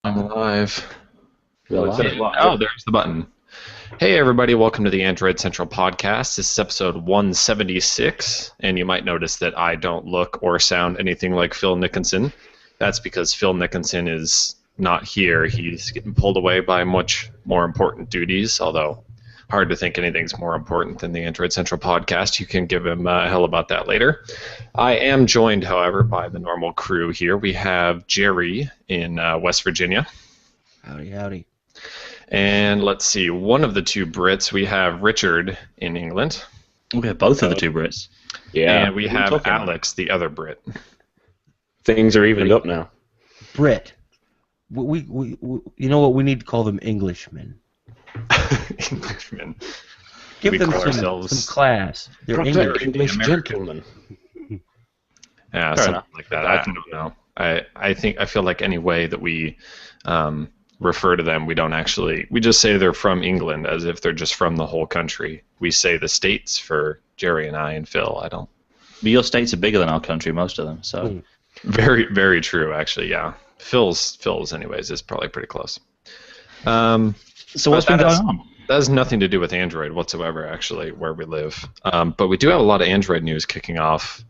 I'm live. You're Is live. it live? Oh, there's the button. Hey, everybody, welcome to the Android Central podcast. This is episode 176, and you might notice that I don't look or sound anything like Phil Nickinson. That's because Phil Nickinson is not here. He's getting pulled away by much more important duties, although hard to think anything's more important than the Android Central podcast. You can give him hell about that later. I am joined, however, by the normal crew here. We have Jerry in West Virginia. Howdy, howdy. And let's see, one of the two Brits, we have Richard in England. We have both of the two Brits. Yeah. And we What are you have talking about? Alex, the other Brit. Things are evened up now. Brit. You know what? We need to call them Englishmen. Englishmen. Give We them call some ourselves class. They're Proper English. English American. gentlemen. Yeah, Fair something enough. like that. I don't know. I feel like any way that we refer to them, we just say they're from England as if they're just from the whole country. We say the states for Jerry and I and Phil. I don't. But your states are bigger than our country, most of them. So Mm. Very, very true, actually, yeah. Phil's anyways, is probably pretty close. so what's But been that going is- on? That has nothing to do with Android whatsoever, actually, where we live. But we do have a lot of Android news kicking off.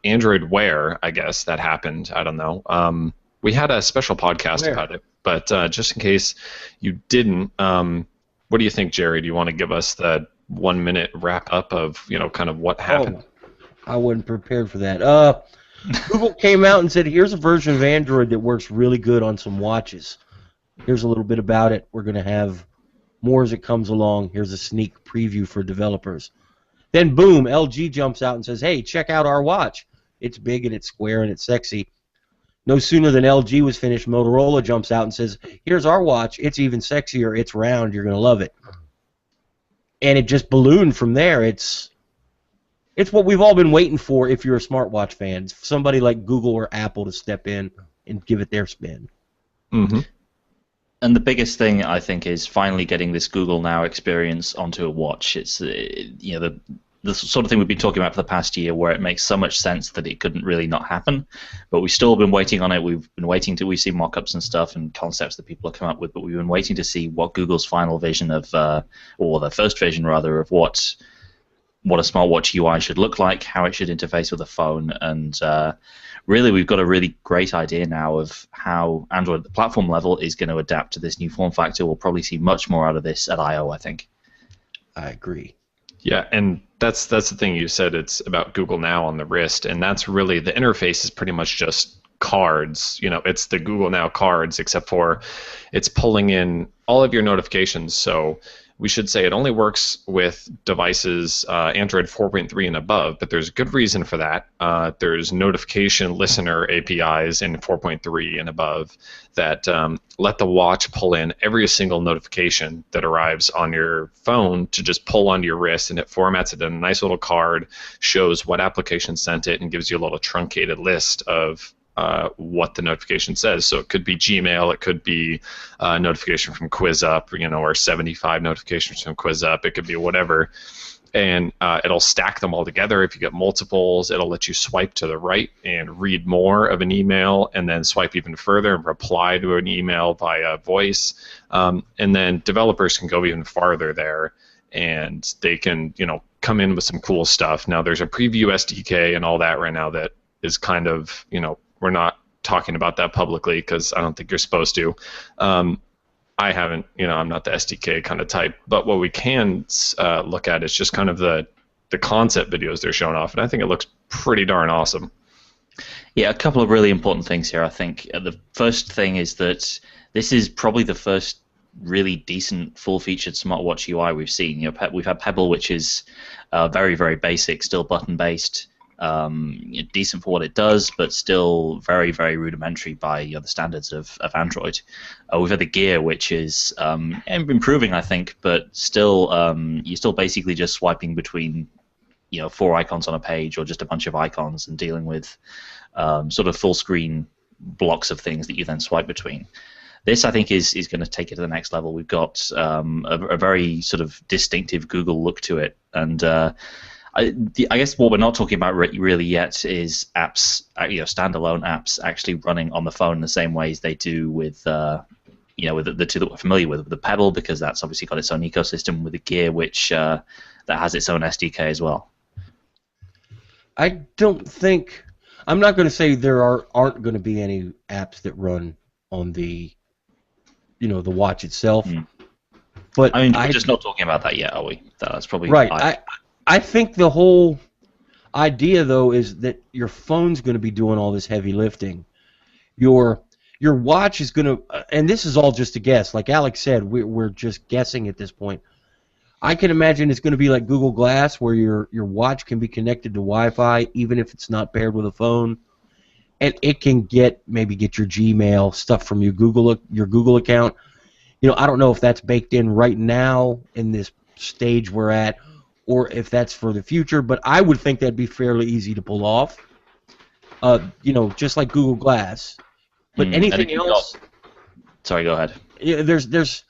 Android Wear, I guess, that happened. I don't know. We had a special podcast Where? about it, but just in case you didn't, what do you think, Jerry? Do you want to give us the 1 minute wrap up of, kind of what happened? I wasn't prepared for that. Google came out and said, here's a version of Android that works really good on some watches. Here's a little bit about it. We're going to have more as it comes along. Here's a sneak preview for developers. Then, boom, LG jumps out and says, hey, check out our watch. It's big and it's square and it's sexy. No sooner than LG was finished, Motorola jumps out and says, here's our watch. It's even sexier. It's round. You're going to love it. And it just ballooned from there. It's what we've all been waiting for if you're a smartwatch fan. It's somebody like Google or Apple to step in and give it their spin. Mm-hmm. And the biggest thing I think is finally getting this Google Now experience onto a watch. It's the sort of thing we've been talking about for the past year, where it makes so much sense that it couldn't really not happen. But we've still been waiting on it. We've see mock-ups and stuff and concepts that people have come up with, but we've been waiting to see what Google's final vision of, or their first vision rather, of what a smartwatch UI should look like, how it should interface with a phone, and really we've got a really great idea now of how Android at the platform level is going to adapt to this new form factor. We'll probably see much more out of this at I/O, I think. I agree. Yeah, and that's the thing you said. It's about Google Now on the wrist, and that's really the interface is pretty much just cards. It's the Google Now cards, except for it's pulling in all of your notifications. So we should say it only works with devices Android 4.3 and above, but there's a good reason for that. There's notification listener APIs in 4.3 and above that let the watch pull in every single notification that arrives on your phone to just pull onto your wrist, and it formats it in a nice little card, shows what application sent it, and gives you a little truncated list of what the notification says. So it could be Gmail, it could be a notification from QuizUp, or 75 notifications from QuizUp. It could be whatever, and it'll stack them all together. If you get multiples, it'll let you swipe to the right and read more of an email, and then swipe even further and reply to an email via voice. And then developers can go even farther there, and they can come in with some cool stuff. Now there's a preview SDK and all that right now that is kind of we're not talking about that publicly because I don't think you're supposed to. I haven't, I'm not the SDK kind of type. But what we can look at is just kind of the concept videos they're showing off, and I think it looks pretty darn awesome. Yeah, a couple of really important things here, I think. The first thing is that this is probably the first really decent full-featured smartwatch UI we've seen. We've had Pebble, which is very, very basic, still button-based, decent for what it does, but still very, very rudimentary by the standards of Android. We've had the Gear, which is improving, I think, but still you're still basically just swiping between 4 icons on a page or just a bunch of icons and dealing with sort of full screen blocks of things that you then swipe between. This, I think, is going to take it to the next level. We've got a very sort of distinctive Google look to it, and I guess what we're not talking about really yet is apps, standalone apps actually running on the phone in the same ways they do with, with the two that we're familiar with the Pebble, because that's obviously got its own ecosystem, with the Gear, which that has its own SDK as well. I don't think. I'm not going to say there aren't going to be any apps that run on the, the watch itself. But I mean, we're just not talking about that yet, are we? That's probably right. I think the whole idea, though, is that your phone's going to be doing all this heavy lifting. Your watch is going to, and this is all just a guess. Like Alex said, we're just guessing at this point. I can imagine it's going to be like Google Glass, where your watch can be connected to Wi-Fi, even if it's not paired with a phone, and it can maybe get your Gmail stuff from your Google account. I don't know if that's baked in right now in this stage we're at, or if that's for the future. But I would think that'd be fairly easy to pull off. Just like Google Glass. But anything else? Sorry, go ahead. Yeah, there's.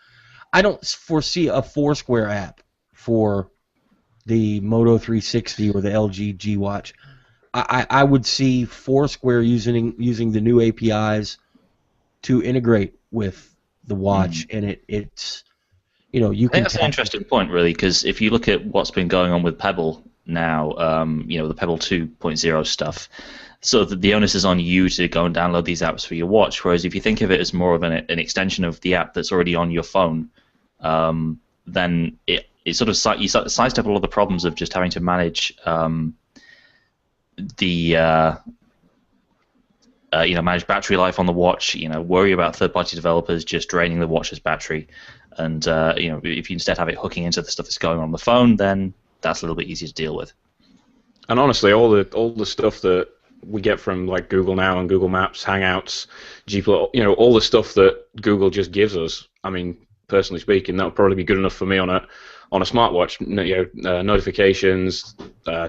I don't foresee a Foursquare app for the Moto 360 or the LG G Watch. I would see Foursquare using the new APIs to integrate with the watch, and it's you can. I think that's an interesting point, really, because if you look at what's been going on with Pebble now, the Pebble 2.0 stuff. So the onus is on you to go and download these apps for your watch. Whereas if you think of it as more of an extension of the app that's already on your phone, then it sort of sidestep all of the problems of just having to manage manage battery life on the watch. Worry about third-party developers just draining the watch's battery, and if you instead have it hooking into the stuff that's going on the phone, then that's a little bit easier to deal with. And honestly, all the stuff that we get from like Google Now and Google Maps, Hangouts, all the stuff that Google just gives us. I mean, personally speaking, that would probably be good enough for me on a smartwatch. Notifications,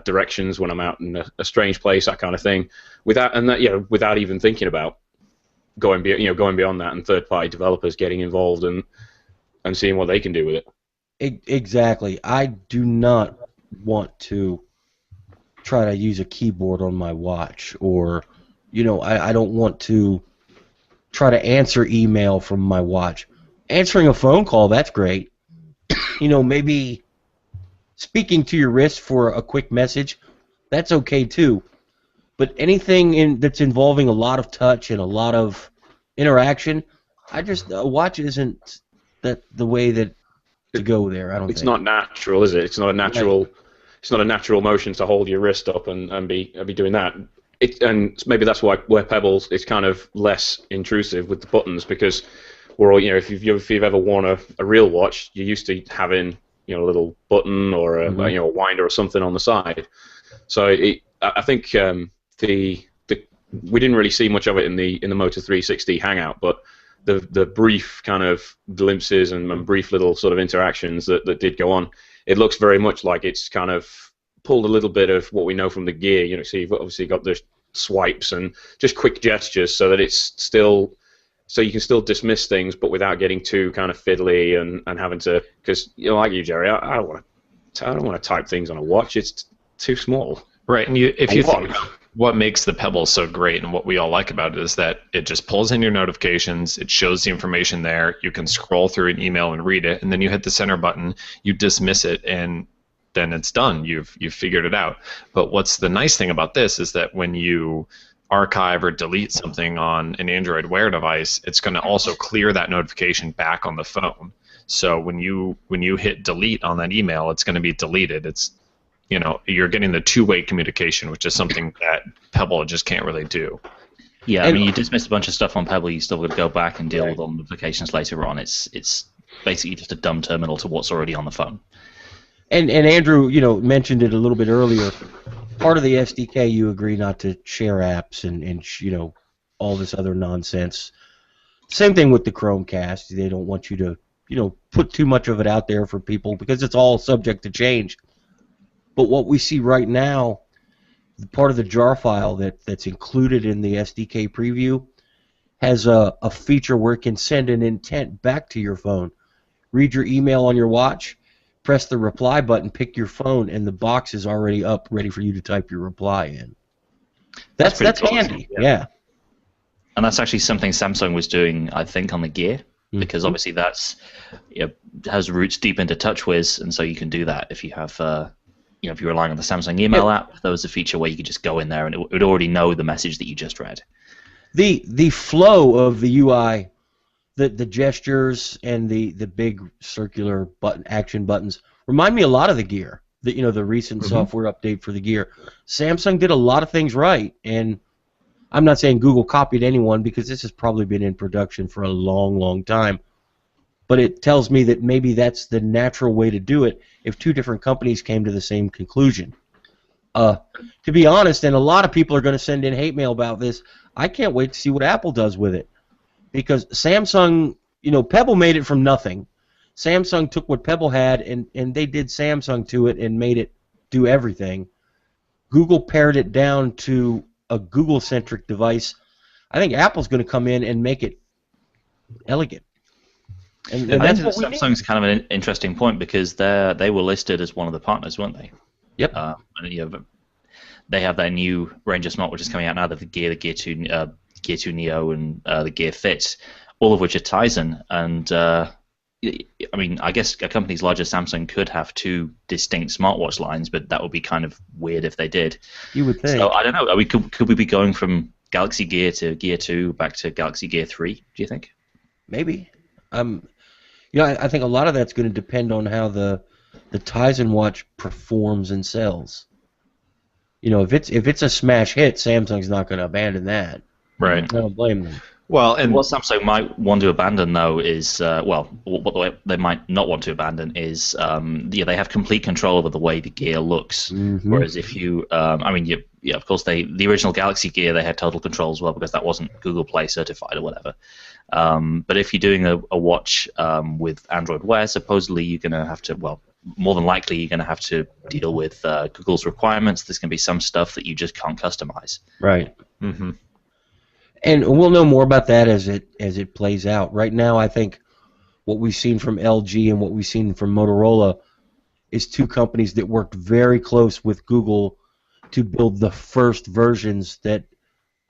directions when I'm out in a strange place, that kind of thing. Without even thinking about going beyond that, and third-party developers getting involved and seeing what they can do with it. Exactly. I do not want to try to use a keyboard on my watch, or I don't want to try to answer email from my watch. Answering a phone call, that's great. Maybe speaking to your wrist for a quick message, that's okay too. But anything that's involving a lot of touch and a lot of interaction, a watch isn't the way that to go there. I don't think it's not natural, is it? It's not a natural. Right. It's not a natural motion to hold your wrist up and be doing that. And maybe that's where Pebbles is kind of less intrusive with the buttons, because we're all, if you've ever worn a real watch, you're used to having a little button or a winder or something on the side. So I think we didn't really see much of it in the Moto 360 Hangout, but the brief kind of glimpses and brief little sort of interactions that did go on, it looks very much like it's kind of pulled a little bit of what we know from the Gear. So you've obviously got the swipes and just quick gestures, so that it's still, so you can still dismiss things, but without getting too kind of fiddly and having to, because like you, Jerry, I don't want to type things on a watch. It's too small. Right, and if you think about what makes the Pebble so great and what we all like about it, is that it just pulls in your notifications, it shows the information there, you can scroll through an email and read it, and then you hit the center button, you dismiss it, and then it's done. You've figured it out. But what's the nice thing about this is that when you archive or delete something on an Android Wear device, it's going to also clear that notification back on the phone. So when you hit delete on that email, it's going to be deleted. It's you're getting the two-way communication, which is something that Pebble just can't really do. Yeah, I mean, you dismiss a bunch of stuff on Pebble, you still got to go back and deal with all the notifications later on. It's basically just a dumb terminal to what's already on the phone. And Andrew, mentioned it a little bit earlier. Part of the SDK, you agree not to share apps and all this other nonsense. Same thing with the Chromecast. They don't want you to put too much of it out there for people, because it's all subject to change. But what we see right now, the part of the jar file that's included in the SDK preview has a feature where it can send an intent back to your phone. Read your email on your watch, press the reply button, pick your phone, and the box is already up, ready for you to type your reply in. That's pretty cool, handy. yeah. Yeah. And that's actually something Samsung was doing, I think, on the Gear, because obviously that's has roots deep into TouchWiz, and so you can do that if you have, if you're relying on the Samsung email app. There was a feature where you could just go in there and it would already know the message that you just read. The flow of the UI, the gestures and the big circular action buttons remind me a lot of the Gear. The recent software update for the Gear. Samsung did a lot of things right, and I'm not saying Google copied anyone because this has probably been in production for a long, long time. But it tells me that maybe that's the natural way to do it if two different companies came to the same conclusion. To be honest, and a lot of people are going to send in hate mail about this, I can't wait to see what Apple does with it. Because Samsung, Pebble made it from nothing. Samsung took what Pebble had and they did Samsung to it and made it do everything. Google pared it down to a Google-centric device. I think Apple's going to come in and make it elegant. And I that's think what we Samsung's need. kind of an interesting point because they were listed as one of the partners, weren't they? Yep. And, they have their new range of smartwatches coming out now, the Gear 2 Neo, and the Gear Fit, all of which are Tizen. And I guess a company as large as Samsung could have two distinct smartwatch lines, but that would be kind of weird if they did. You would think. So I don't know. Could we be going from Galaxy Gear to Gear 2 back to Galaxy Gear 3? Do you think? Maybe. I think a lot of that's going to depend on how the Tizen watch performs and sells. If it's a smash hit, Samsung's not going to abandon that. Right. I don't blame them. Well, and what Samsung might want to abandon, though, is what they might not want to abandon is they have complete control over the way the Gear looks. Mm-hmm. Whereas if you, of course, the original Galaxy Gear, they had total control as well because that wasn't Google Play certified or whatever. But if you're doing a watch with Android Wear, supposedly you're going to have to, more than likely you're going to have to deal with Google's requirements. There's going to be some stuff that you just can't customize. Right. mm-hmm. And we'll know more about that as it plays out. Right now, I think what we've seen from LG and what we've seen from Motorola is two companies that worked very close with Google to build the first versions that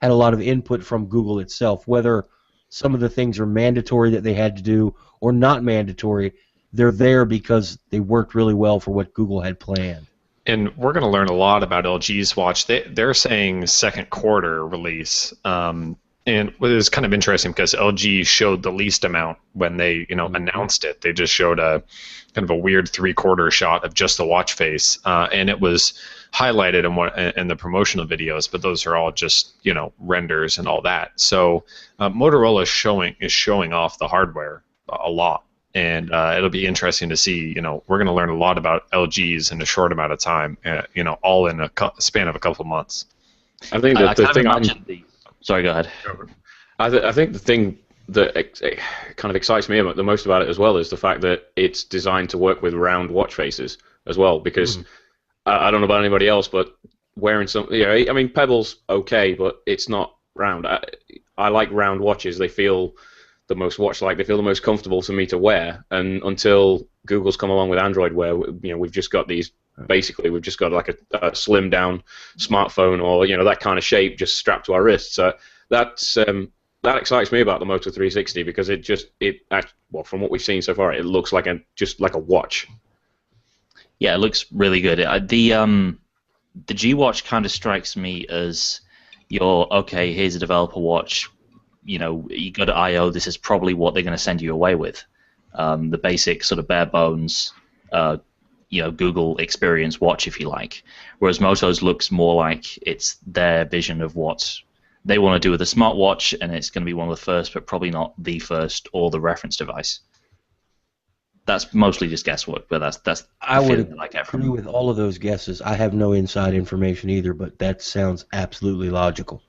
had a lot of input from Google itself. Whether some of the things are mandatory that they had to do or not mandatory, they're there because they worked really well for what Google had planned. And we're going to learn a lot about LG's watch. They're saying second quarter release. And it was kind of interesting because LG showed the least amount when they announced it. They just showed a kind of a weird 3/4 shot of just the watch face, and it was highlighted in the promotional videos. But those are all just renders and all that. So Motorola is showing off the hardware a lot. And it'll be interesting to see. We're going to learn a lot about LGs in a short amount of time. All in a span of a couple of months. I think that the thing. Sorry, go ahead. I think the thing that kind of excites me the most about it as well is the fact that it's designed to work with round watch faces as well. Because I don't know about anybody else, but wearing Pebble's okay, but it's not round. I like round watches. They feel the most watch-like. They feel the most comfortable for me to wear. And until Google's come along with Android Wear, we've just got these. Basically, we've just got like a slim-down smartphone or that kind of shape just strapped to our wrists. So that excites me about the Moto 360 because from what we've seen so far, it looks like just like a watch. Yeah, it looks really good. The G Watch kind of strikes me as here's a developer watch. You go to I/O. This is probably what they're going to send you away with. The basic sort of bare bones. Google experience watch, if you like. Whereas Moto's looks more like it's their vision of what they want to do with a smartwatch, and it's going to be one of the first, but probably not the first or the reference device. That's mostly just guesswork, but that's I would like agree with all of those guesses. I have no inside information either, but that sounds absolutely logical.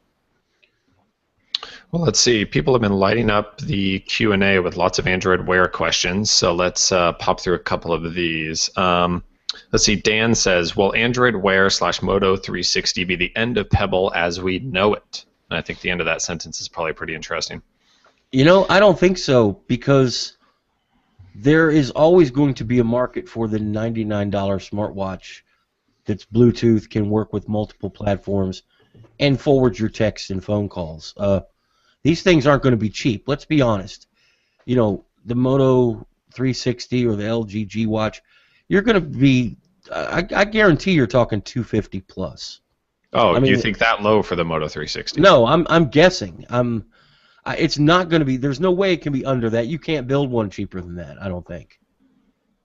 Well, let's see. People have been lighting up the Q&A with lots of Android Wear questions, so let's pop through a couple of these. Let's see. Dan says, will Android Wear / Moto 360 be the end of Pebble as we know it? And I think the end of that sentence is probably pretty interesting. I don't think so because there is always going to be a market for the $99 smartwatch that's Bluetooth, can work with multiple platforms, and forward your texts and phone calls. These things aren't going to be cheap. Let's be honest. You know, the Moto 360 or the LG G Watch, you're going to be, I guarantee you're talking 250 plus. Oh, I mean, you think that low for the Moto 360? No, I'm guessing. It's not going to be. There's no way it can be under that. You can't build one cheaper than that, I don't think.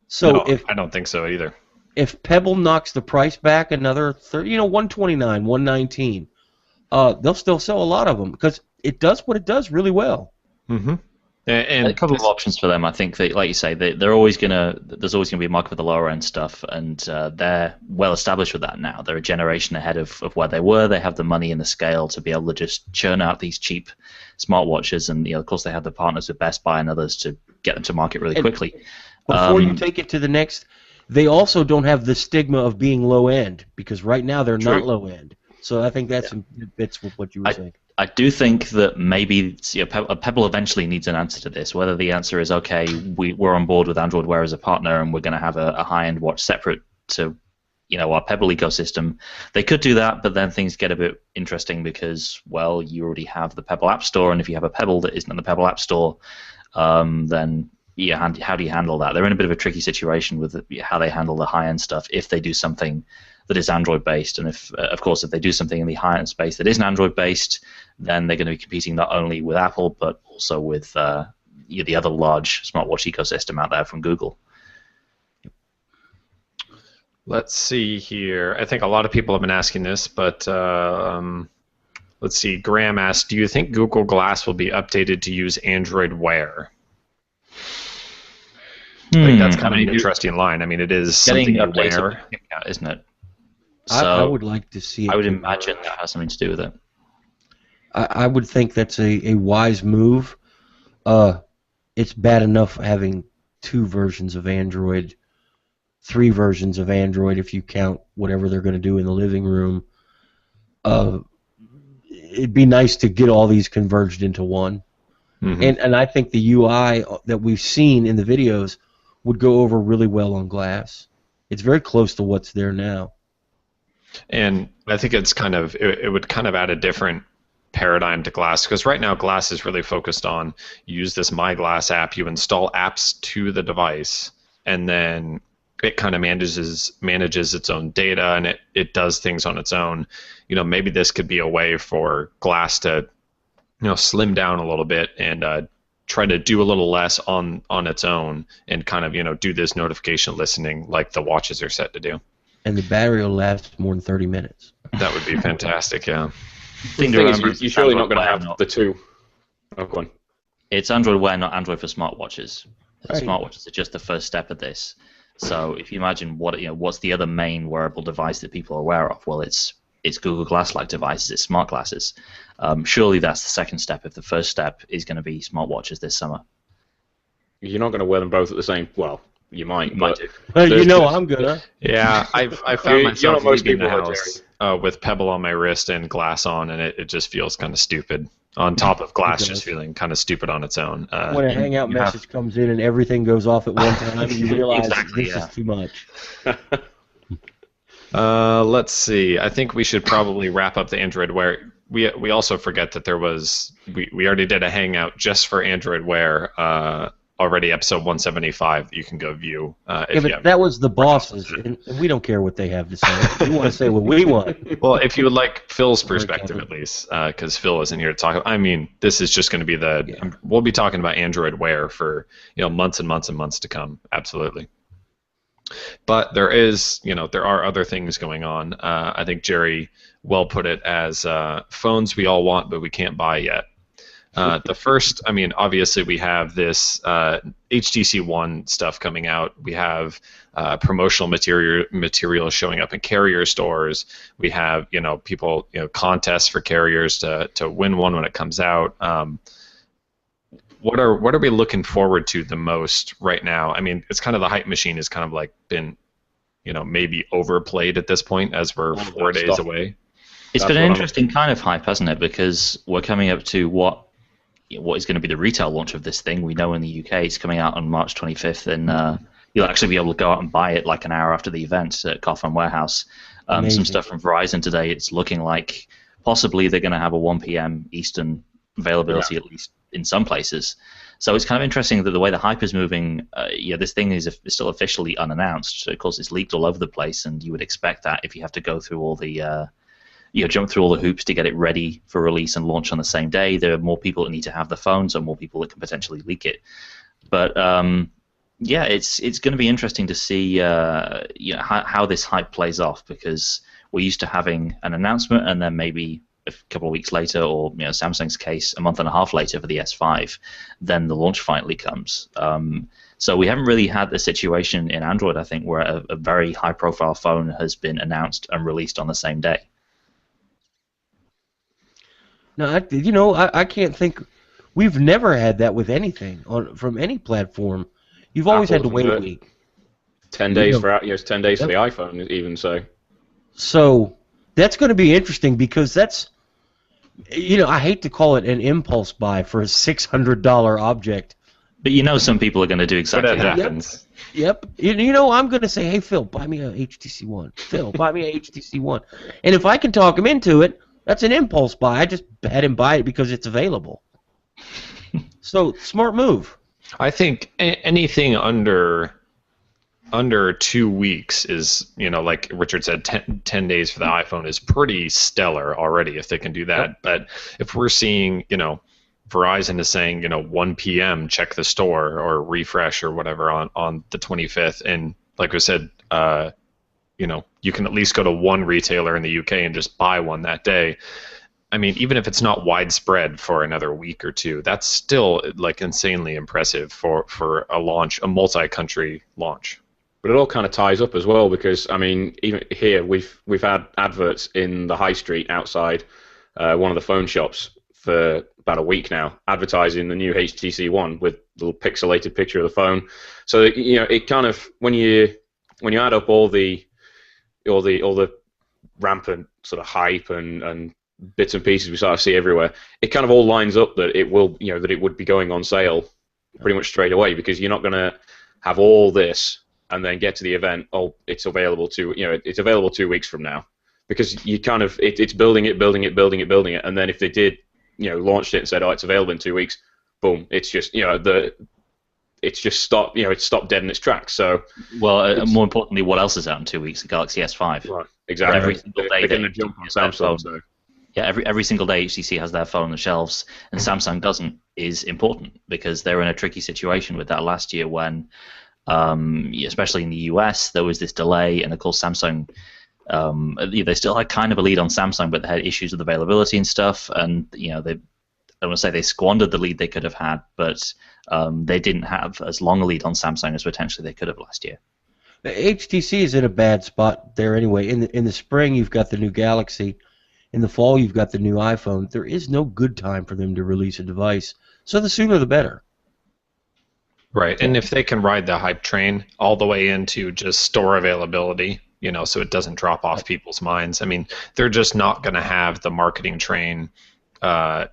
So No, if I don't think so either. if Pebble knocks the price back another 30, 129, 119, they'll still sell a lot of them because it does what it does really well. Mm-hmm. And a couple of options for them. I think that, like you say, they're always there's always gonna be a market for the lower end stuff, and they're well established with that now. They're a generation ahead of where they were. They have the money and the scale to be able to just churn out these cheap smartwatches, and of course they have the partners with Best Buy and others to get them to market really quickly. Before you take it to the next, they also don't have the stigma of being low end because right now they're not low end. So I think that fits with what you were saying. I do think that maybe Pebble eventually needs an answer to this. Whether the answer is, okay, we're on board with Android Wear as a partner and we're going to have a high-end watch separate to our Pebble ecosystem. They could do that, but then things get a bit interesting because, well, you already have the Pebble App Store, and if you have a Pebble that isn't in the Pebble App Store, then how do you handle that? They're in a bit of a tricky situation with how they handle the high-end stuff if they do something that is Android-based, and if they do something in the high-end space that isn't Android-based, then they're going to be competing not only with Apple but also with the other large smartwatch ecosystem out there from Google. let's see here. I think a lot of people have been asking this, but let's see. Graham asked, do you think Google Glass will be updated to use Android Wear? I think that's kind of an interesting line. I mean, it is something you wear, isn't it? So I would like to see it. I would imagine that has something to do with it. I would think that's a wise move. It's bad enough having 2 versions of Android, 3 versions of Android if you count whatever they're going to do in the living room. It'd be nice to get all these converged into one. Mm-hmm. And I think the UI that we've seen in the videos would go over really well on Glass. It's very close to what's there now. And I think it's it would kind of add a different paradigm to Glass, because right now Glass is really focused on you use this My Glass app, you install apps to the device, and then it kind of manages its own data, and it does things on its own. Maybe this could be a way for Glass to slim down a little bit and try to do a little less on its own, and kind of do this notification listening like the watches are set to do. And the battery will last more than 30 minutes. That would be fantastic, yeah. The thing is, you're surely not going to have the two. Oh, go on. It's Android Wear, not Android for smartwatches. Right. Smartwatches are just the first step of this. So if you imagine what's the other main wearable device that people are aware of? Well, it's Google Glass-like devices, it's smart glasses. Surely that's the second step if the first step is going to be smartwatches this summer. You're not going to wear them both at the same. Well, you might. You might do. I'm gonna. Yeah, I found myself leaving the house with Pebble on my wrist and Glass on, and it just feels kind of stupid. On top of Glass just feeling kind of stupid on its own. When a Hangout message comes in and everything goes off at one time, you realize this is too much. Let's see. I think we should probably wrap up the Android Wear. We also forget that there was we already did a Hangout just for Android Wear already, episode 175 that you can go view. That was the bosses, and we don't care what they have to say. We want to say what we want. Well, if you would like Phil's perspective at least, because Phil isn't here to talk. I mean, this is just going to be we'll be talking about Android Wear for months and months and months to come. Absolutely. But there are other things going on. I think Jerry well put it as phones we all want but we can't buy yet. The first, obviously we have this HTC One stuff coming out. We have promotional material showing up in carrier stores. We have people contests for carriers to win one when it comes out. What are we looking forward to the most right now? I mean, it's kind of the hype machine has kind of like been, maybe overplayed at this point as we're 4 days away. It's been an interesting kind of hype, hasn't it? Because we're coming up to what what is going to be the retail launch of this thing. We know in the UK it's coming out on March 25th, and you'll actually be able to go out and buy it like an hour after the event at Coffin Warehouse. Some stuff from Verizon today, it's looking like possibly they're going to have a 1 p.m. Eastern availability, at least in some places. So it's kind of interesting that the way the hype is moving, this thing is still officially unannounced. So of course, it's leaked all over the place, and you would expect that if you have to go through all the jump through all the hoops to get it ready for release and launch on the same day. There are more people that need to have the phone, so more people that can potentially leak it. But it's going to be interesting to see how this hype plays off, because we're used to having an announcement and then maybe a couple of weeks later, or Samsung's case, a month and a half later for the S5, then the launch finally comes. So we haven't really had the situation in Android, I think, where a very high-profile phone has been announced and released on the same day. No, I can't think. We've never had that with anything from any platform. You've always had to wait a week. 10 days for it's 10 days for the iPhone, even so. So that's going to be interesting, because that's, I hate to call it an impulse buy for a $600 object. But some people are going to do exactly that happens. Yep. I'm going to say, hey, Phil, buy me a HTC One. Phil, buy me a HTC One. And if I can talk him into it, that's an impulse buy. I just had him buy it because it's available. So, smart move. I think anything under 2 weeks is, like Richard said, 10 days for the iPhone is pretty stellar already if they can do that. Yep. But if we're seeing, Verizon is saying, 1 p.m., check the store or refresh or whatever on the 25th, and like I said, you can at least go to one retailer in the UK and just buy one that day. I mean, even if it's not widespread for another week or two, that's still like insanely impressive for a launch, a multi-country launch. But it all kind of ties up as well, because I mean, even here we've had adverts in the high street outside one of the phone shops for about a week now, advertising the new HTC One with a little pixelated picture of the phone. So it kind of, when you add up all the rampant sort of hype and bits and pieces we sort of see everywhere, it kind of all lines up that it will, that it would be going on sale pretty much straight away, because you're not going to have all this and then get to the event, it's available it's available 2 weeks from now, because you kind of it's building it, and then if they did launched it and said, it's available in 2 weeks, boom, it's just it's just stopped, it's stopped dead in its tracks. So, more importantly, what else is out in 2 weeks? The Galaxy S5. Right, exactly. Every single day they're going to jump on Samsung. So. Yeah, every single day HTC has their phone on the shelves, and Samsung doesn't, is important, because they're in a tricky situation with that last year when, especially in the US, there was this delay, and of course Samsung, they still had kind of a lead on Samsung, but they had issues with availability and stuff, and they, I don't want to say they squandered the lead they could have had, but they didn't have as long a lead on Samsung as potentially they could have last year. HTC is in a bad spot there anyway. In the spring, you've got the new Galaxy. In the fall, you've got the new iPhone. There is no good time for them to release a device, so the sooner the better. Right, and if they can ride the hype train all the way into just store availability, so it doesn't drop off people's minds. I mean, they're just not going to have the marketing train, to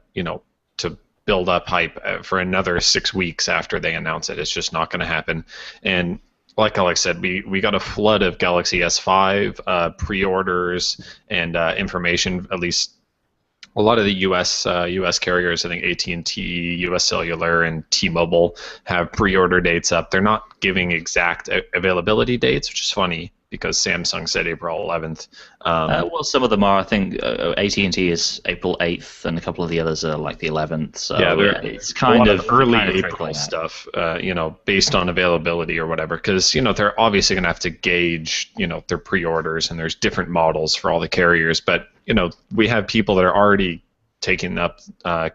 build up hype for another 6 weeks after they announce it. It's just not going to happen. And like Alex said, we got a flood of Galaxy S5 pre-orders and information. At least a lot of the U.S. carriers, I think AT&T, U.S. Cellular, and T-Mobile have pre-order dates up. They're not giving exact availability dates, which is funny, because Samsung said April 11th. Some of them are. I think AT&T is April 8th, and a couple of the others are like the 11th. So yeah, it's kind of early April stuff, based on availability or whatever. Because they're obviously going to have to gauge, their pre-orders, and there's different models for all the carriers. But we have people that are already taking up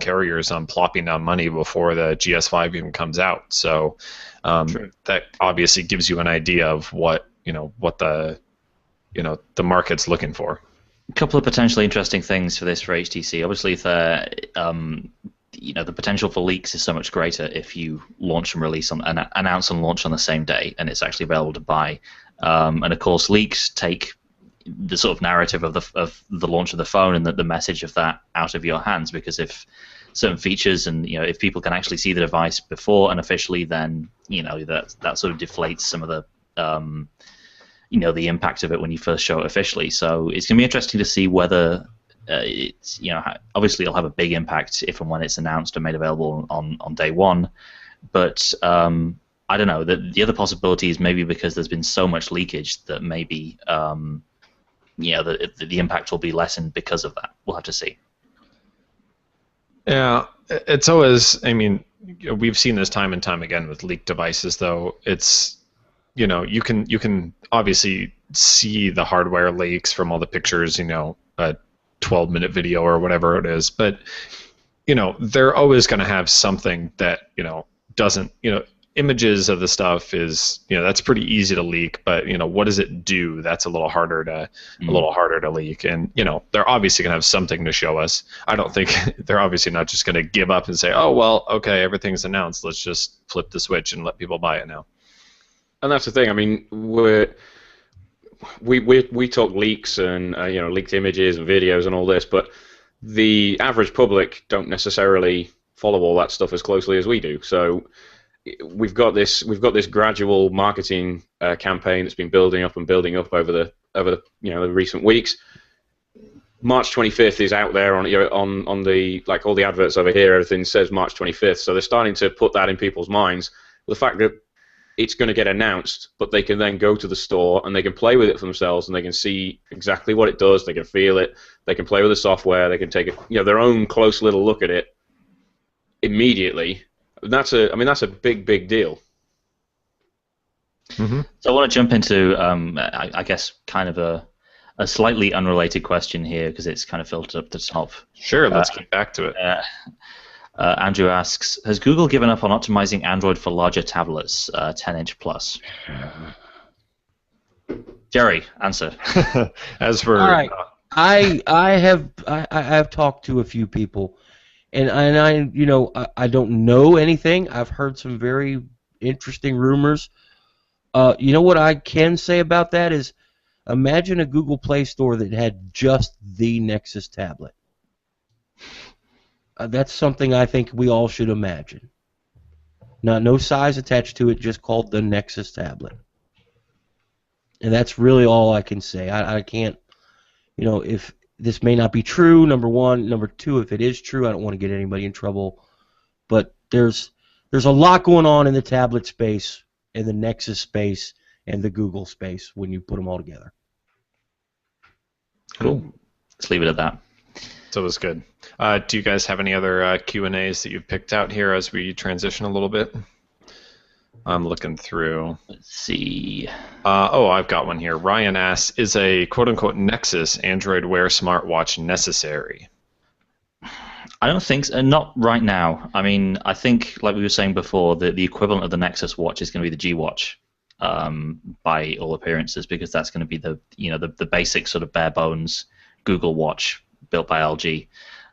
carriers on plopping down money before the GS5 even comes out. So that obviously gives you an idea of what the market's looking for. A couple of potentially interesting things for HTC. Obviously, the potential for leaks is so much greater if you launch and release announce and launch on the same day, and it's actually available to buy. And of course, leaks take the sort of narrative of the launch of the phone and the message of that out of your hands, because if certain features, and if people can actually see the device before and officially, then that sort of deflates some of the the impact of it when you first show it officially. So it's going to be interesting to see whether it's obviously it'll have a big impact if and when it's announced and made available on day one, but I don't know. The other possibility is maybe because there's been so much leakage that maybe the impact will be lessened because of that. We'll have to see. Yeah, it's always. I mean, we've seen this time and time again with leaked devices. Though it's you can obviously see the hardware leaks from all the pictures. A 12-minute video or whatever it is, but they're always going to have something that doesn't images of the stuff is that's pretty easy to leak, but what does it do? That's a little harder to leak, and they're obviously going to have something to show us. I don't think they're obviously not just going to give up and say, oh well, okay, everything's announced, let's just flip the switch and let people buy it now. And that's the thing. I mean, we talk leaks and leaked images and videos and all this, but the average public don't necessarily follow all that stuff as closely as we do. So we've got this gradual marketing campaign that's been building up over the recent weeks. March 25th is out there on the, like, all the adverts over here, everything says March 25th, so they're starting to put that in people's minds. The fact that it's going to get announced, but they can then go to the store and they can play with it for themselves and they can see exactly what it does, they can feel it, they can play with the software, they can take their own close little look at it immediately. That's a big deal. Mm-hmm. So I want to jump into, I guess, kind of a slightly unrelated question here because it's kind of filtered up the top. Sure, let's get back to it. Andrew asks, has Google given up on optimizing Android for larger tablets, 10-inch plus? Jerry, answer. As for all right, I've talked to a few people. And I don't know anything. I've heard some very interesting rumors. What I can say about that is, imagine a Google Play Store that had just the Nexus tablet. That's something I think we all should imagine. No size attached to it, just called the Nexus tablet. And that's really all I can say. I can't, if this may not be true, number one. Number two, if it is true, I don't want to get anybody in trouble. But there's a lot going on in the tablet space, in the Nexus space, and the Google space when you put them all together. Cool. Let's leave it at that. So it was good. Do you guys have any other Q&As that you've picked out here as we transition a little bit? I'm looking through. Let's see. I've got one here. Ryan asks, is a quote-unquote Nexus Android Wear smartwatch necessary? I don't think so. Not right now. I mean, I think, like we were saying before, the equivalent of the Nexus watch is going to be the G Watch, by all appearances, because that's going to be the basic sort of bare bones Google Watch built by LG.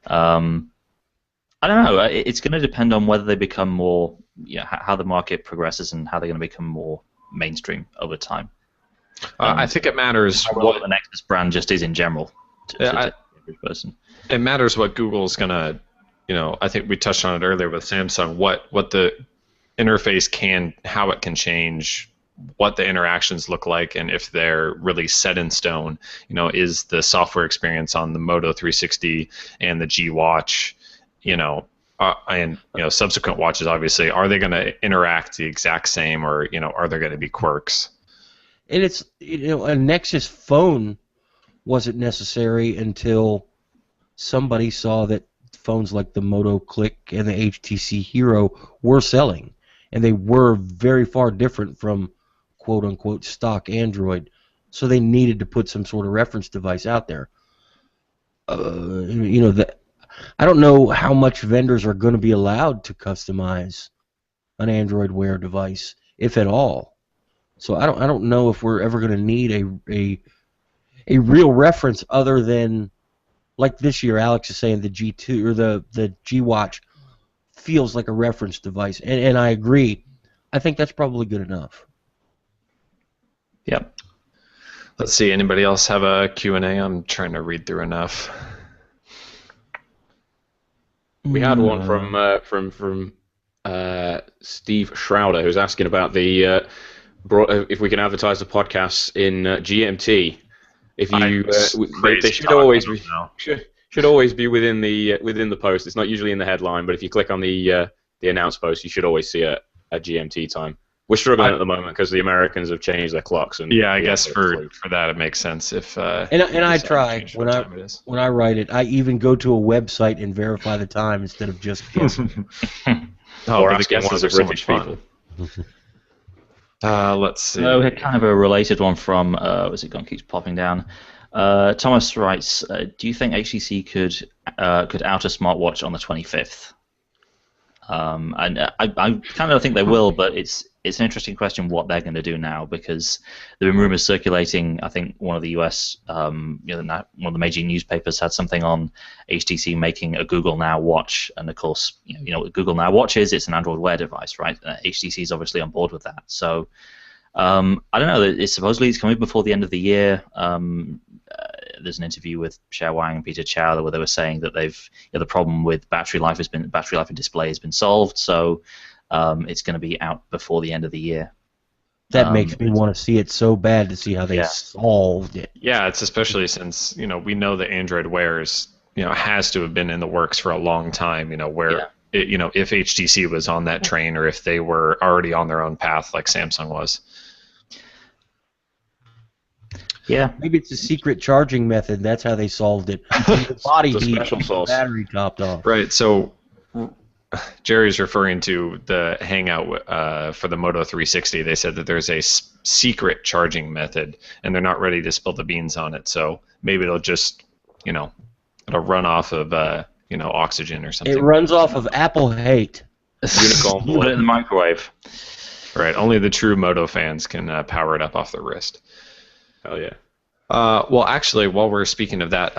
I don't know. It's going to depend on whether they become more, how the market progresses and how they're going to become more mainstream over time. I think it matters what the Nexus brand just is in general to every person. It matters what Google's going to, I think we touched on it earlier with Samsung, what the interface how it can change, what the interactions look like, and if they're really set in stone. Is the software experience on the Moto 360 and the G Watch, and subsequent watches, obviously, are they going to interact the exact same, or are there going to be quirks? And it's a Nexus phone wasn't necessary until somebody saw that phones like the Moto Click and the HTC Hero were selling, and they were very far different from quote-unquote stock Android, so they needed to put some sort of reference device out there. I don't know how much vendors are going to be allowed to customize an Android Wear device, if at all. So I don't know if we're ever going to need a real reference other than, like this year, Alex is saying the G2 or the G Watch feels like a reference device, and I agree. I think that's probably good enough. Yep. Let's see. Anybody else have a Q&A? I'm trying to read through enough. We had one from Steve Schrouder, who's asking about the if we can advertise the podcasts in GMT. If you, they should always be should always be within the post. It's not usually in the headline, but if you click on the announce post, you should always see a GMT time. We're struggling at the moment because the Americans have changed their clocks. And yeah, I guess for that it makes sense if. And I try when I write it. I even go to a website and verify the time instead of just guessing. Or asking one of the British people. Let's see. We had kind of a related one from. Was it gone? Keeps popping down. Thomas writes, "Do you think HTC could out a smartwatch on the 25th?" And I kind of think they will, but it's an interesting question what they're going to do now, because there have been rumors circulating. I think one of the US, one of the major newspapers had something on HTC making a Google Now watch, and of course, you know what Google Now watch is. It's an Android Wear device, right? HTC is obviously on board with that. So I don't know. Supposedly it's coming before the end of the year. There's an interview with Xiao Wang and Peter Chow where they were saying that the problem with battery life in display has been solved, so it's going to be out before the end of the year. That makes me want to see it so bad to see how they solved it. Yeah, it's especially since we know that Android Wear is has to have been in the works for a long time. Where if HTC was on that train or if they were already on their own path like Samsung was. Yeah, maybe it's a secret charging method. That's how they solved it. The body heat, special sauce. Battery topped off. Right. So Jerry's referring to the Hangout for the Moto 360. They said that there's a secret charging method, and they're not ready to spill the beans on it. So maybe it'll just, it'll run off of, oxygen or something. It runs off of Apple hate. Unicorn. Put it in the microwave. Right. Only the true Moto fans can power it up off their wrist. Hell yeah. Well, actually, while we're speaking of that,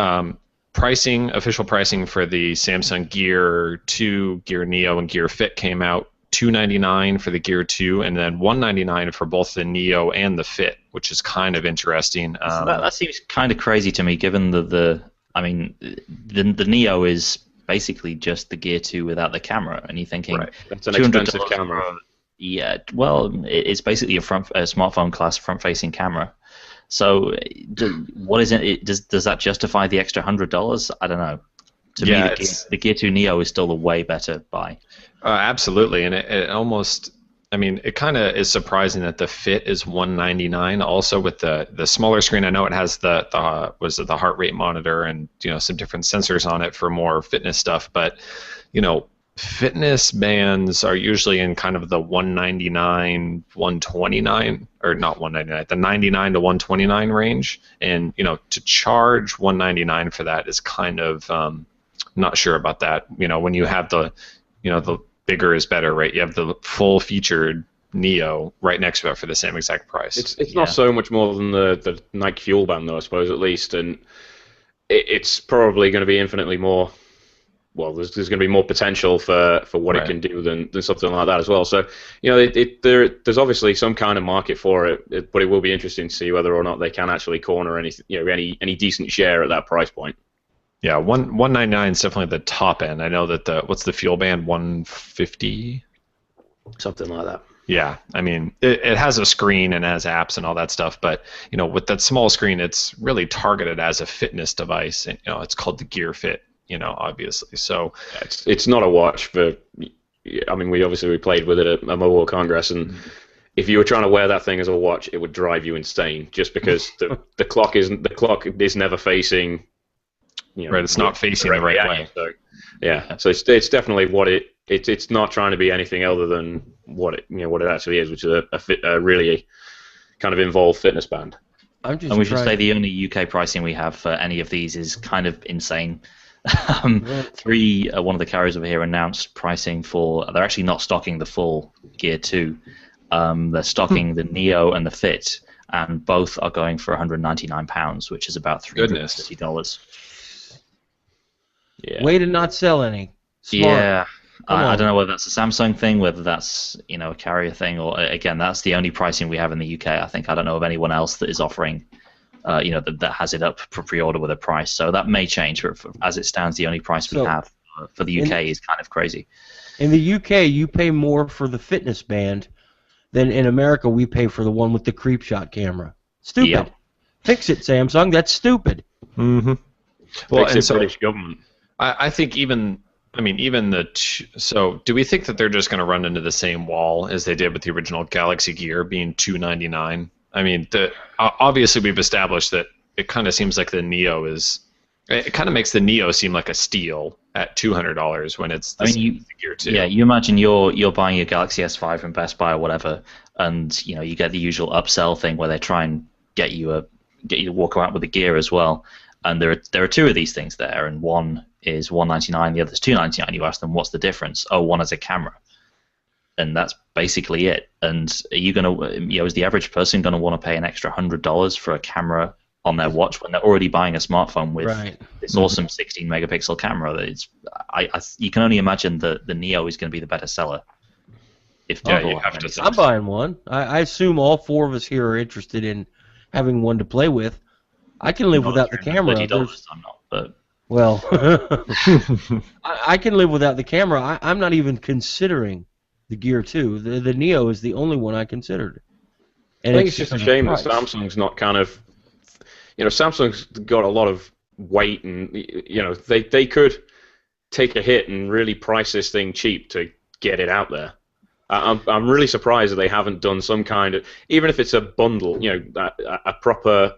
official pricing for the Samsung Gear 2, Gear Neo, and Gear Fit came out. $299 for the Gear 2, and then $199 for both the Neo and the Fit, which is kind of interesting. So that seems kind of crazy to me, given the Neo is basically just the Gear 2 without the camera, and you're thinking, right. That's an expensive camera. Yeah, well, it's basically a smartphone class front-facing camera. So, what is it? Does that justify the extra $100? I don't know. To me, the Gear 2 Neo is still a way better buy. Absolutely, and it almost. I mean, it kind of is surprising that the Fit is $199. Also, with the smaller screen, I know it has the heart rate monitor and some different sensors on it for more fitness stuff, but fitness bands are usually in kind of the $199, $129, or not $199, the $99 to $129 range, and to charge $199 for that is kind of not sure about that. When you have the bigger is better, right? You have the full featured Neo right next to it for the same exact price. It's not so much more than the Nike Fuel Band, though, I suppose, at least, and it's probably going to be infinitely more. Well, there's going to be more potential for what it can do than something like that as well. So, there's obviously some kind of market for it, but it will be interesting to see whether or not they can actually corner any decent share at that price point. Yeah, $199 is definitely the top end. I know that what's the Fuel Band, $150? Something like that. Yeah, I mean, it has a screen and has apps and all that stuff, but with that small screen, it's really targeted as a fitness device, and it's called the Gear Fit. Obviously. So it's not a watch for. I mean, we played with it at a Mobile Congress, and if you were trying to wear that thing as a watch, it would drive you insane. Just because the clock is never facing. Right, it's not facing the right way. So, yeah, so it's definitely what it's not trying to be anything other than what it actually is, which is a really kind of involved fitness band. And we should say the only UK pricing we have for any of these is kind of insane. One of the carriers over here announced pricing for. They're actually not stocking the full Gear 2. They're stocking the Neo and the Fit, and both are going for £199, which is about $350. Yeah. Way to not sell any. Smart. Yeah. I don't know whether that's a Samsung thing, whether that's a carrier thing, or again, that's the only pricing we have in the UK. I don't know of anyone else that is offering. That has it up for pre-order with a price, so that may change. But as it stands, the only price we have. for the UK is kind of crazy. In the UK, you pay more for the fitness band than in America we pay for the one with the creep shot camera. Stupid. Yeah. Fix it, Samsung. That's stupid. Mm-hmm. Well, Fix and it, so British government. I think even so do we think that they're just going to run into the same wall as they did with the original Galaxy Gear being $299? I mean, obviously we've established that it kind of seems like the Neo is. It kind of makes the Neo seem like a steal at $200 when it's the Gear 2. Yeah, you imagine you're buying your Galaxy S5 from Best Buy or whatever, and you get the usual upsell thing where they try and get you to walk out with the Gear as well. And there are two of these things there, and one is $199, the other's $299. You ask them, what's the difference? Oh, one has a camera, and that's basically it. And are you gonna, is the average person gonna want to pay an extra $100 for a camera on their watch when they're already buying a smartphone with this awesome 16 megapixel camera? You can only imagine the Neo is going to be the better seller. If you have to. I'm buying one. I assume all four of us here are interested in having one to play with. I can live without the camera. I'm not, but well, I can live without the camera. I'm not even considering the Gear 2. The Neo is the only one I considered. And I think it's just a shame that Samsung's not kind of, Samsung's got a lot of weight, and they could take a hit and really price this thing cheap to get it out there. I'm really surprised that they haven't done some kind of, even if it's a bundle, a proper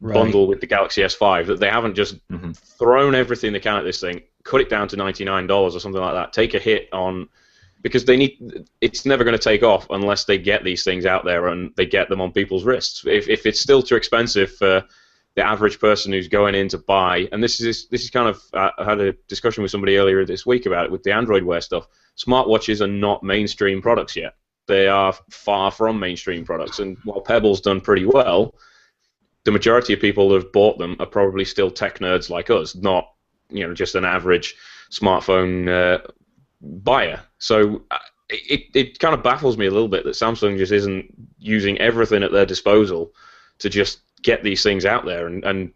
bundle with the Galaxy S5, that they haven't just thrown everything they can at this thing, cut it down to $99 or something like that, take a hit on, because it's never going to take off unless they get these things out there and they get them on people's wrists. If it's still too expensive for the average person who's going in to buy, and this is kind of, I had a discussion with somebody earlier this week about it with the Android Wear stuff. Smartwatches are not mainstream products yet. They are far from mainstream products, and while Pebble's done pretty well, the majority of people who have bought them are probably still tech nerds like us, not just an average smartphone buyer. So it kind of baffles me a little bit that Samsung just isn't using everything at their disposal to just get these things out there and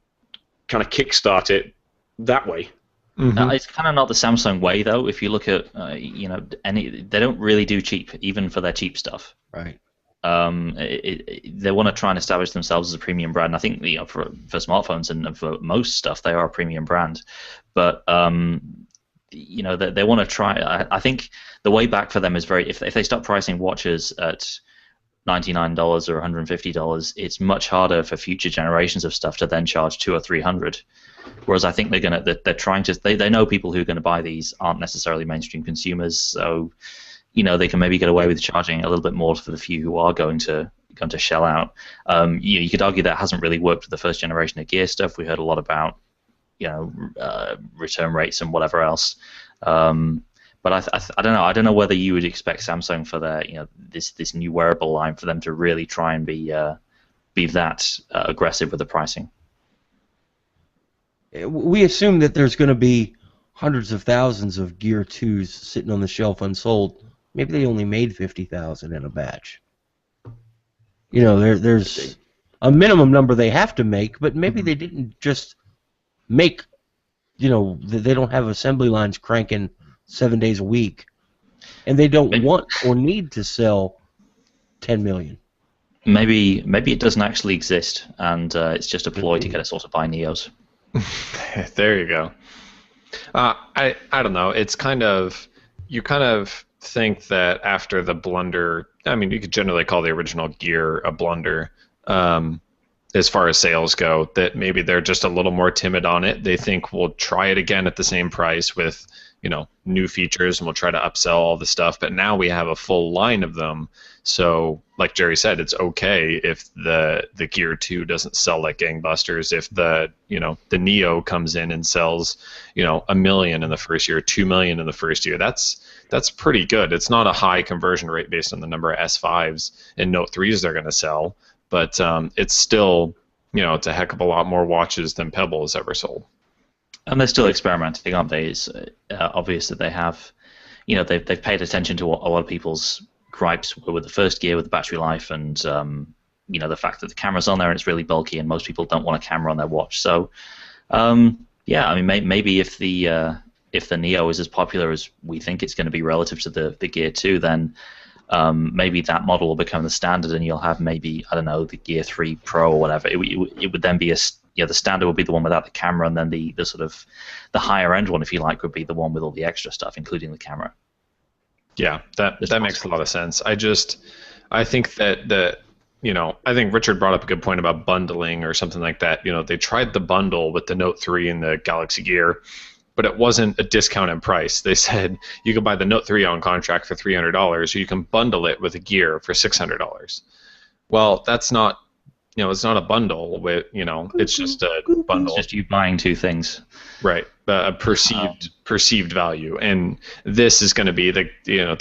kind of kickstart it that way. No, it's kind of not the Samsung way, though. If you look at, they don't really do cheap, even for their cheap stuff. Right. They want to try and establish themselves as a premium brand. I think for smartphones and for most stuff, they are a premium brand. But they want to try. I think the way back for them is if they start pricing watches at $99 or $150, it's much harder for future generations of stuff to then charge $200 or $300. Whereas I think they're trying to. They know people who are going to buy these aren't necessarily mainstream consumers, so they can maybe get away with charging a little bit more for the few who are going to shell out. You could argue that hasn't really worked with the first generation of Gear stuff. We heard a lot about return rates and whatever else. But I don't know. I don't know whether you would expect Samsung for their this new wearable line for them to really try and be that aggressive with the pricing. We assume that there's going to be hundreds of thousands of Gear 2s sitting on the shelf unsold. Maybe they only made 50,000 in a batch. There's a minimum number they have to make, but maybe they didn't just make. They don't have assembly lines cranking 7 days a week, and they don't want or need to sell 10 million. Maybe it doesn't actually exist, and it's just a ploy to get us all to buy Neos. There you go. I don't know. It's you kind of think that after the blunder, I mean, you could generally call the original Gear a blunder as far as sales go, that maybe they're just a little more timid on it. They think we'll try it again at the same price with new features, and we'll try to upsell all the stuff. But now we have a full line of them. So, like Jerry said, it's okay if the Gear 2 doesn't sell like gangbusters. If the Neo comes in and sells, 1 million in the first year, 2 million in the first year, that's pretty good. It's not a high conversion rate based on the number of S5s and Note 3s they're going to sell, but it's still, it's a heck of a lot more watches than Pebble has ever sold. And they're still experimenting, aren't they? It's obvious that they have, they've paid attention to what a lot of people's gripes were with the first Gear, with the battery life, and the fact that the camera's on there and it's really bulky, and most people don't want a camera on their watch. So, maybe if the if the Neo is as popular as we think it's going to be relative to the Gear 2, then maybe that model will become the standard, and you'll have maybe, I don't know, the Gear 3 Pro or whatever. It would then be the standard would be the one without the camera, and then the sort of the higher end one, if you like, would be the one with all the extra stuff, including the camera. Yeah, that makes a lot of sense. I think that I think Richard brought up a good point about bundling or something like that. They tried the bundle with the Note 3 and the Galaxy Gear, but it wasn't a discounted price. They said you could buy the Note 3 on contract for $300, or you can bundle it with a Gear for $600. Well, that's not, it's not a bundle with, it's just a bundle. It's just you buying two things. Right, a perceived value, and this is going to be the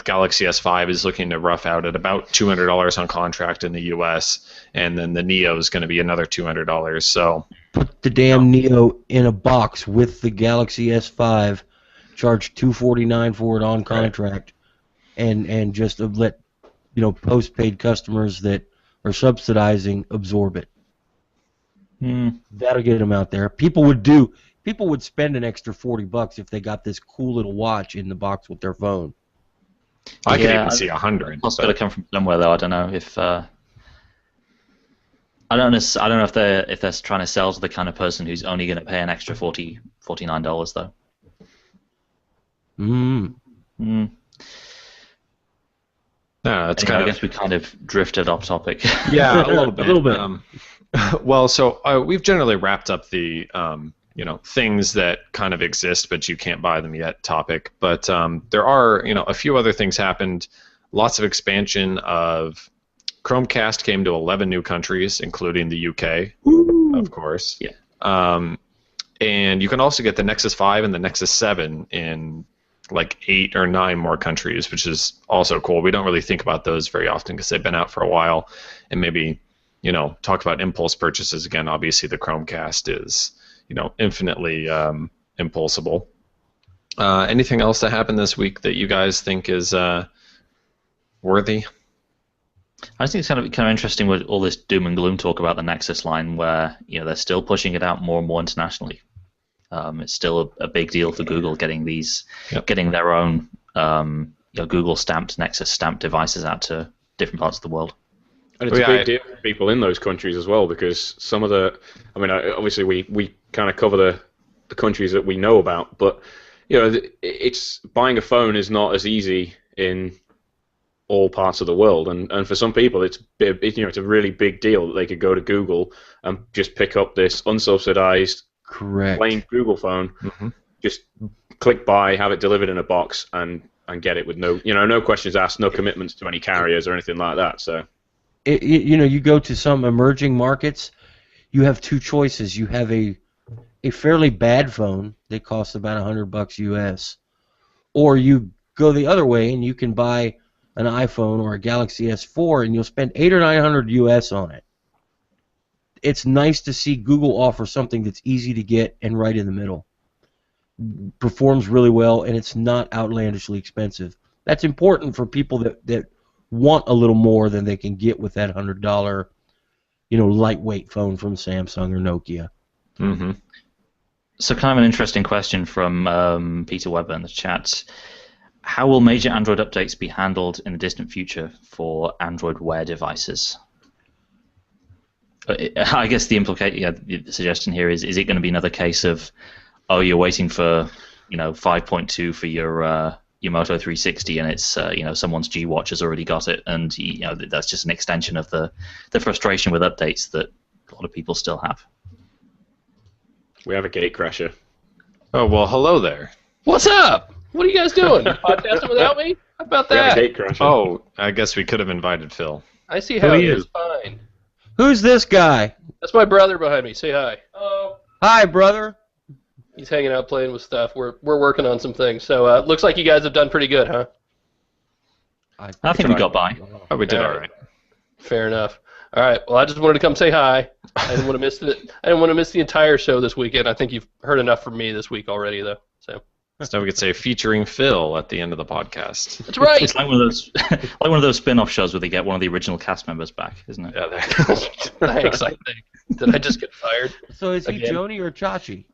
Galaxy S5 is looking to rough out at about $200 on contract in the U.S., and then the Neo is going to be another $200. So put the damn Neo in a box with the Galaxy S5, charge $249 for it on contract, and just let postpaid customers that are subsidizing absorb it. That'll get them out there. People would spend an extra $40 if they got this cool little watch in the box with their phone. I could even see 100. It's got to come from somewhere, though. I don't know if I don't know if they're trying to sell to the kind of person who's only going to pay an extra $49 though. No, it's anyway, I guess we kind of drifted off topic. Yeah, a little bit. Well, so we've generally wrapped up the things that kind of exist but you can't buy them yet topic. But there are a few other things happened. Lots of expansion of Chromecast came to 11 new countries, including the UK, of course. Yeah. And you can also get the Nexus 5 and the Nexus 7 in like 8 or 9 more countries, which is also cool. We don't really think about those very often because they've been out for a while. And maybe, talk about impulse purchases again. Obviously, the Chromecast is, infinitely impulsible. Anything else that happened this week that you guys think is worthy? I think it's kind of interesting with all this doom and gloom talk about the Nexus line, where they're still pushing it out more and more internationally. It's still a big deal for Google getting their own Google stamped Nexus stamped devices out to different parts of the world. And it's a big deal for people in those countries as well, because some of obviously we kind of cover the countries that we know about, but it's buying a phone is not as easy in all parts of the world, and for some people it's a really big deal that they could go to Google and just pick up this unsubsidized plain Google phone, just click buy, have it delivered in a box, and get it with no questions asked, no commitments to any carriers or anything like that. So you go to some emerging markets, you have two choices. You have a fairly bad phone that costs about $100 US, or you go the other way and you can buy an iPhone or a Galaxy S4 and you'll spend $800 or $900 US on it. It's nice to see Google offer something that's easy to get and right in the middle. Performs really well, and it's not outlandishly expensive. That's important for people that want a little more than they can get with that $100, lightweight phone from Samsung or Nokia. Mm-hmm. So kind of an interesting question from Peter Weber in the chat. How will major Android updates be handled in the distant future for Android Wear devices? I guess the suggestion here is it going to be another case of, you're waiting for 5.2 for your Moto 360 and it's someone's G Watch has already got it, and that's just an extension of the frustration with updates that a lot of people still have. We have a gate crasher. Oh well, hello there. What's up? What are you guys doing? Podcasting without me? How about that? We have a gate crasher. Oh, I guess we could have invited Phil. I see how he is. Fine. Who's this guy? That's my brother behind me. Say hi. Hello. Hi, brother. He's hanging out playing with stuff. We're working on some things. So looks like you guys have done pretty good, huh? I think we got by. Oh, we did all right. Fair enough. All right. Well, I just wanted to come say hi. I didn't want to miss the entire show this weekend. I think you've heard enough from me this week already, though. So we could say featuring Phil at the end of the podcast. That's right. It's like one of those spin-off shows where they get one of the original cast members back, isn't it? Yeah. Thanks. I think. Did I just get fired? So is he again? Joni or Chachi?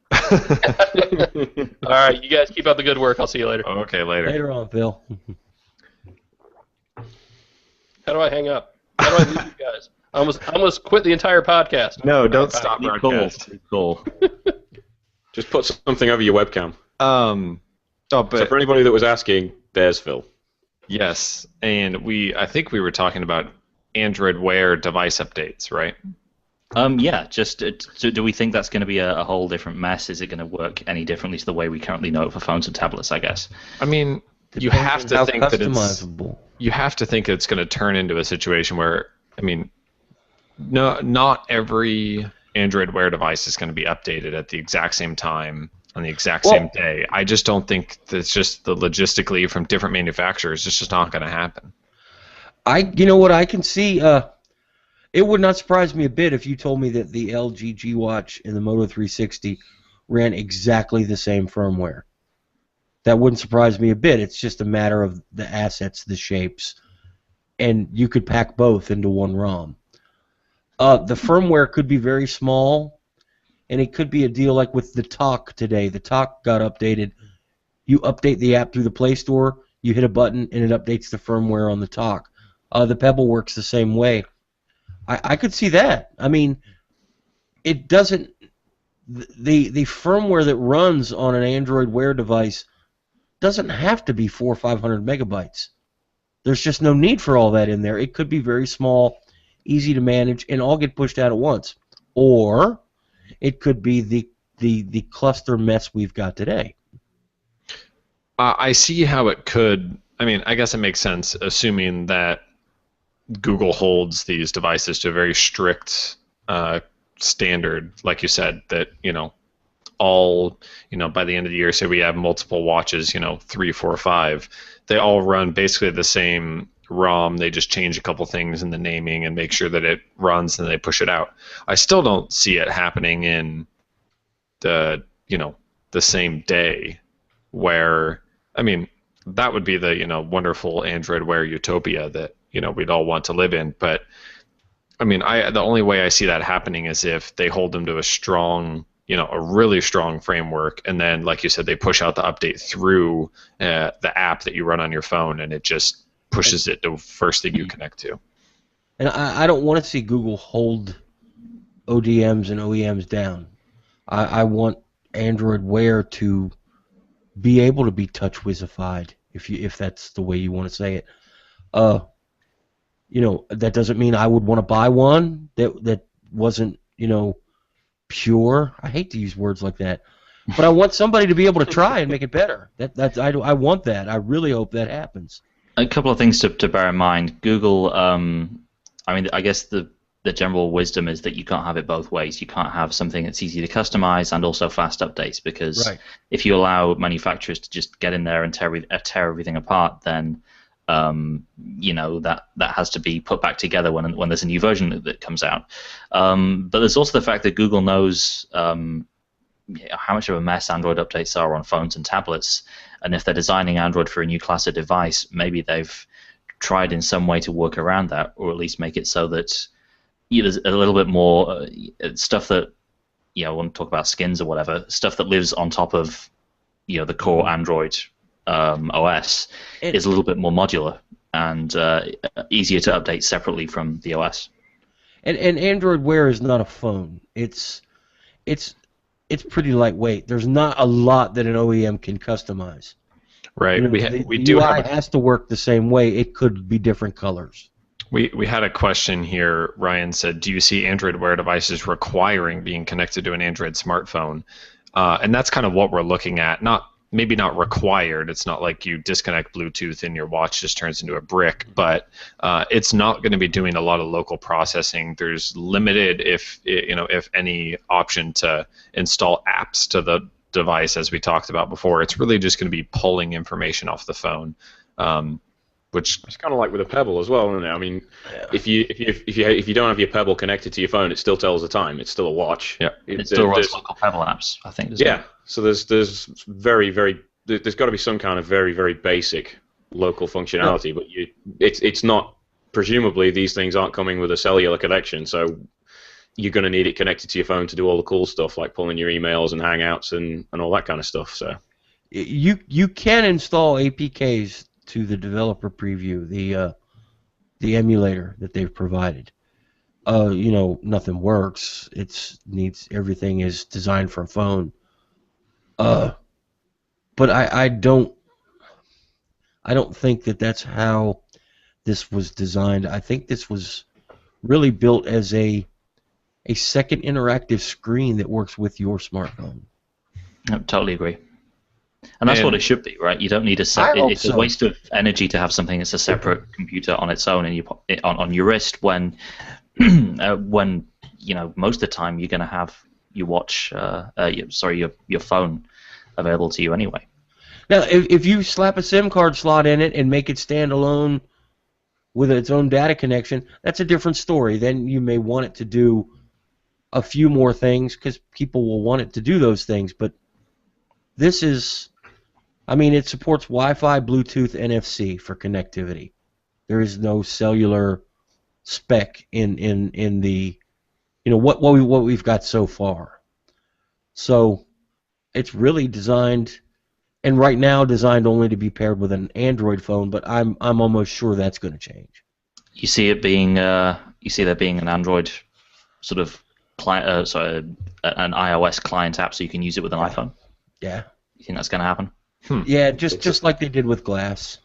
All right, you guys keep up the good work. I'll see you later. Okay, later. Later on, Phil. How do I hang up? How do I leave you guys? I almost quit the entire podcast. No, don't stop Cool. broadcast. Cool. Just put something over your webcam. Oh, So but for anybody that was asking, there's Phil. yes, and I think we were talking about Android Wear device updates, right? Yeah. Just so do we think that's going to be a whole different mess? Is it going to work any differently to the way we currently know it for phones and tablets? I guess. I mean, you Depends have on to how think that it's customizable. you have to think it's going to turn into a situation where, I mean, no, not every Android Wear device is going to be updated at the exact same time on the exact same day. I just don't think that's just the logistically from different manufacturers. It's just not going to happen. You know what I can see. It would not surprise me a bit if you told me that the LG G Watch and the Moto 360 ran exactly the same firmware. That wouldn't surprise me a bit. It's just a matter of the assets, the shapes, and you could pack both into one ROM. The firmware could be very small, and it could be a deal like with the Talk today. The Talk got updated. You update the app through the Play Store, you hit a button, and it updates the firmware on the Talk. The Pebble works the same way. I could see that. I mean, it doesn't. The firmware that runs on an Android Wear device doesn't have to be 400 or 500 megabytes. There's just no need for all that in there. It could be very small, easy to manage, and all get pushed out at once. Or it could be the cluster mess we've got today. I see how it could. I mean, I guess it makes sense, assuming that Google holds these devices to a very strict standard, like you said, that, all, by the end of the year, say we have multiple watches, 3, 4, 5, they all run basically the same ROM. They just change a couple things in the naming and make sure that it runs and they push it out. I still don't see it happening in the same day, where, I mean, that would be the, wonderful Android Wear utopia that, we'd all want to live in. But I mean, the only way I see that happening is if they hold them to a strong, a really strong framework, and then, like you said, they push out the update through the app that you run on your phone, and it just pushes it to the first thing you connect to. And I don't want to see Google hold ODMs and OEMs down. I want Android Wear to be able to be touch whizified, if that's the way you want to say it. That doesn't mean I would want to buy one that wasn't, pure. I hate to use words like that, but I want somebody to be able to try and make it better. I want that. I really hope that happens. A couple of things to bear in mind. Google, I guess the general wisdom is that you can't have it both ways. You can't have something that's easy to customize and also fast updates, because if you allow manufacturers to just get in there and tear everything apart, then that has to be put back together when there's a new version that comes out. But there's also the fact that Google knows how much of a mess Android updates are on phones and tablets, and if they're designing Android for a new class of device, maybe they've tried in some way to work around that, or at least make it so that there's a little bit more stuff that, I want to talk about skins or whatever, stuff that lives on top of the core Android OS is a little bit more modular and easier to update separately from the OS. And Android Wear is not a phone. It's pretty lightweight. There's not a lot that an OEM can customize. Right. The UI has to work the same way. It could be different colors. We had a question here. Ryan said, do you see Android Wear devices requiring being connected to an Android smartphone? And that's kind of what we're looking at. Maybe not required. It's not like you disconnect Bluetooth and your watch just turns into a brick, but it's not going to be doing a lot of local processing. There's limited, if any, option to install apps to the device, as we talked about before. It's really just going to be pulling information off the phone, which it's kind of like with a Pebble as well, isn't it? I mean, if you don't have your Pebble connected to your phone, it still tells the time. It's still a watch. Yeah, it still runs local Pebble apps, I think. Yeah. So there's got to be some kind of very, very basic local functionality, but it's not. Presumably, these things aren't coming with a cellular connection, so you're going to need it connected to your phone to do all the cool stuff like pulling your emails and Hangouts and all that kind of stuff. So You can install APKs to the developer preview, the emulator that they've provided. Nothing works. Everything is designed for a phone. But I don't think that that's how this was designed. I think this was really built as a second interactive screen that works with your smartphone. I totally agree. And that's what it should be, right? You don't need it's a waste of energy to have something that's a separate computer on its own and on your wrist when most of the time you're going to have your phone available to you anyway. Now, if you slap a SIM card slot in it and make it stand alone with its own data connection, that's a different story. Then you may want it to do a few more things because people will want it to do those things. But this is, it supports Wi-Fi, Bluetooth, NFC for connectivity. There is no cellular spec in the, what we've got so far. So it's really designed. And right now, designed only to be paired with an Android phone, but I'm almost sure that's going to change. You see it being, there being an Android sort of client, an iOS client app, so you can use it with an iPhone. Yeah. You think that's going to happen? Yeah, just like they did with Glass.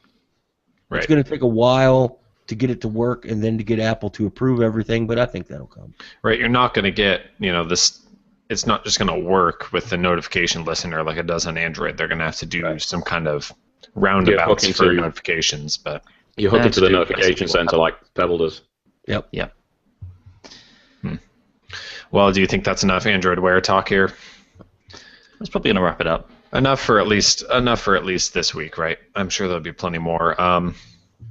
Right. It's going to take a while to get it to work, and then to get Apple to approve everything, but I think that'll come. Right. You're not going to get this. It's not just going to work with the notification listener like it does on Android. They're going to have to do some kind of roundabouts for notifications. But you hook into the notification center like Pebble does. Yep. Well, do you think that's enough Android Wear talk here? That's probably going to wrap it up. Enough for at least this week, right? I'm sure there'll be plenty more.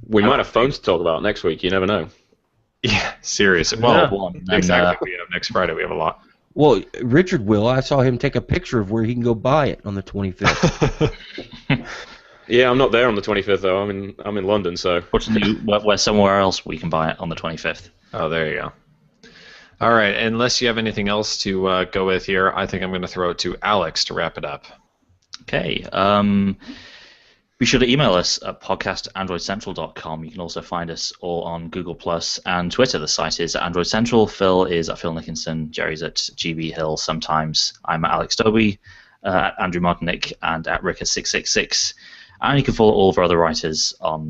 We might have phones to talk about next week. You never know. Yeah, seriously. Well, exactly. We have next Friday. We have a lot. Well, Richard will. I saw him take a picture of where he can go buy it on the 25th. Yeah, I'm not there on the 25th though. I'm in London, so. Fortunately, we're somewhere else we can buy it on the 25th. Oh, there you go. All right. Unless you have anything else to go with here, I think I'm going to throw it to Alex to wrap it up. Okay. Be sure to email us at podcast@androidcentral.com. You can also find us all on Google Plus and Twitter. The site is at Android Central. Phil is at Phil Nickinson. Jerry's at GB Hill sometimes. I'm at Alex Doby, at Andrew Martinick, and at Ricka666. And you can follow all of our other writers on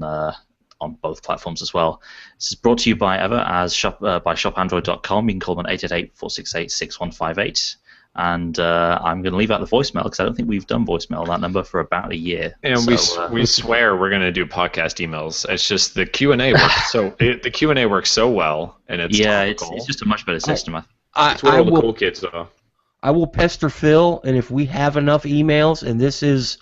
both platforms as well. This is brought to you by by shopandroid.com. You can call them 888-468-6158. And I'm going to leave out the voicemail because I don't think we've done voicemail on that number for about a year. And we swear we're going to do podcast emails. It's just the Q&A works the Q&A works so well, and it's it's just a much better system. It's where all the cool kids are. I will pester Phil, and if we have enough emails, and this is,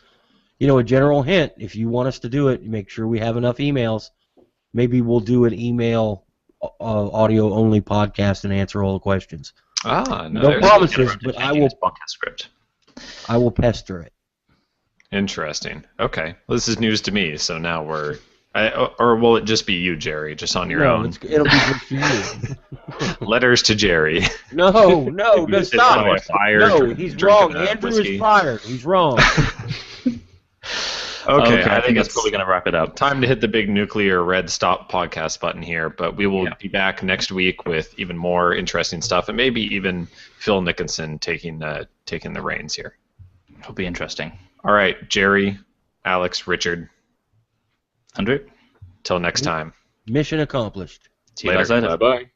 a general hint, if you want us to do it, make sure we have enough emails. Maybe we'll do an email audio only podcast and answer all the questions. No promises, but I will podcast script. I will pester it. Interesting. Okay. Well, this is news to me, so now or will it just be you, Jerry, just on your own? It'll be just for you. Letters to Jerry. No, stop. No, he's wrong. Andrew is fired. He's wrong. Okay, I think that's probably going to wrap it up. Time to hit the big nuclear red stop podcast button here, but we will be back next week with even more interesting stuff, and maybe even Phil Nickinson taking the reins here. It'll be interesting. All right, Jerry, Alex, Richard. Andrew? Till next time. Mission accomplished. See you guys later. Bye-bye.